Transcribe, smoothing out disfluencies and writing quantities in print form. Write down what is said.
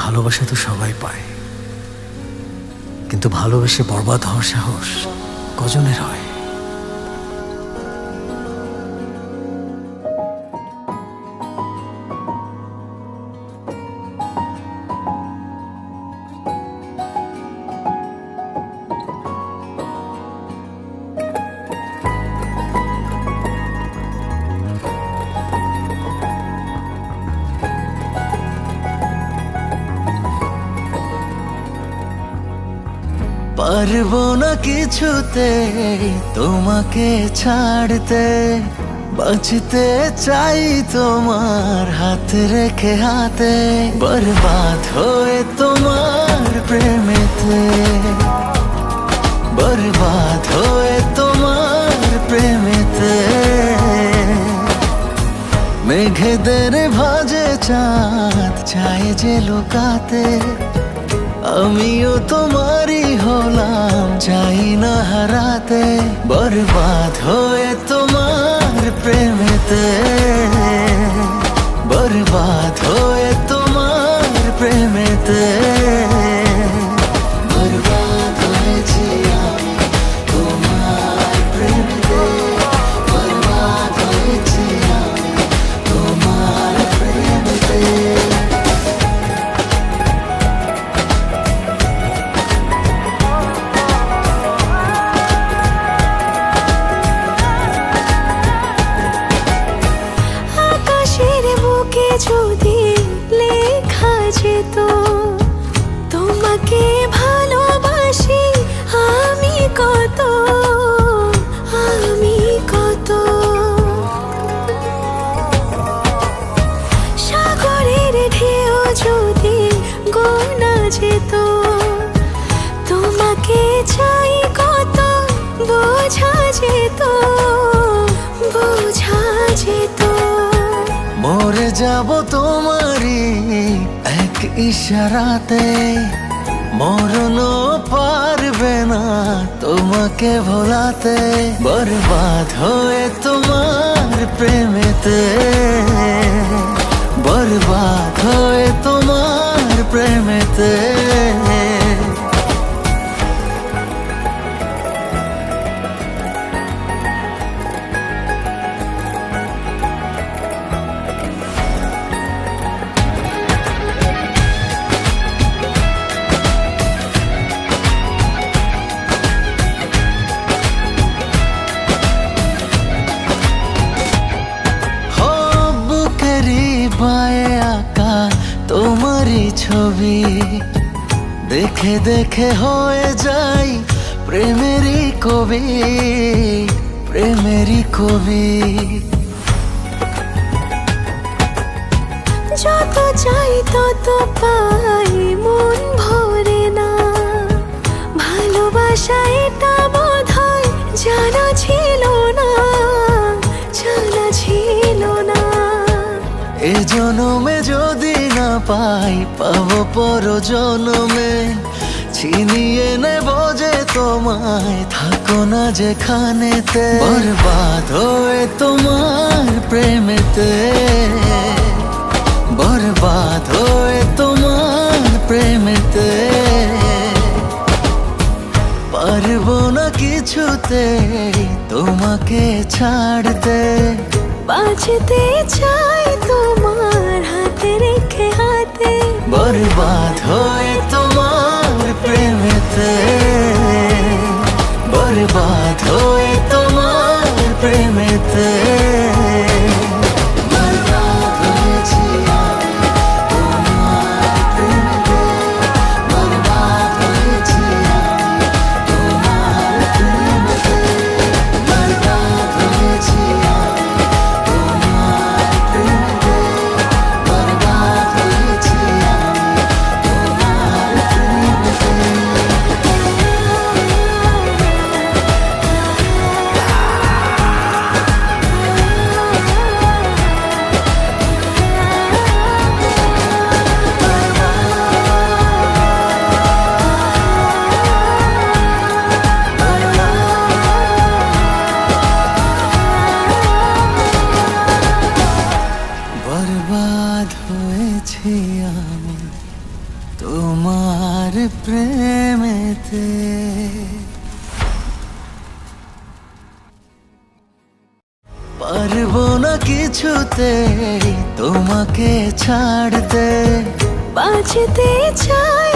ভালোবাসা তো সবাই পায়, কিন্তু ভালোবেসে বরবাদ হওয়ার সাহস কজনের হয়? পারবো না কিছুতে তোমাকে ছাড়তে, বাঁচতে চাই তোমার হাত রেখে হাতে, বরবাদ হয়ে তোমার প্রেমেতে, বরবাদ হয়ে তোমার প্রেমেতে। মেঘেদের ভাজে চাঁদ চায় যে লুকাতে, আমিও তোমারই হলাম চাই না হারাতে, বরবাদ হয়ে তোমার প্রেমেতে, বরবাদ হয়ে তোমার প্রেমেতে। বরবাদ হয়েছি আমি তোমার প্রেমেতে, বরবাদ হয়েছি আমি তোমার প্রেমেতে। যদি লেখা যেত তোমাকে ভালোবাসি আমি কত, আমি কত। সাগরের ঢেউ যদি গোনা যেত তোমাকে চাই কত, বোঝা যেত, বোঝা যেত। মরে যাব তোমারই এক ইশারাতে, মরণও পারবে না তোমাকে ভোলাতে, বরবাদ হয়ে তোমার প্রেমেতে, বরবাদ হয়ে তোমার প্রেমেতে। বায়ে আঁকা তোমারই ছবি দেখে দেখে হয়ে যাই প্রেমেরই কবি, প্রেমেরই কবি। যত চাই তত পাই মন ভরে না, ভালোবাসা এটা বোধহয় জানা ছিল না, জানা ছিল না। এ জনমে যদি না পাই পাবো পর জনমে, ছিনিয়ে নেব যে তোমায় থাকো না যেখানেতে, বরবাদ হয়ে তোমার প্রেমেতে, বরবাদ হয়ে তোমার প্রেমেতে। পারবো না কিছুতে তোমাকে ছাড়তে, বাঁচতে চাই তোমার হাতে রেখে হাতে, বরবাদ হয়ে তোমার প্রেমেতে, বরবাদ হয়ে তোমার প্রেমেতে। বরবাদ হয়েছি আমি তোমার প্রেমেতে, বরবাদ হয়েছি আমি তোমার প্রেমেতে, বরবাদ হয়েছি আমি তোমার প্রেমেতে, বরবাদ হয়েছি আমি তোমার প্রেমেতে। প্রেমেতে। পারবো না কিছুতে তোমাকে ছাড়তে, বাঁচতে চাই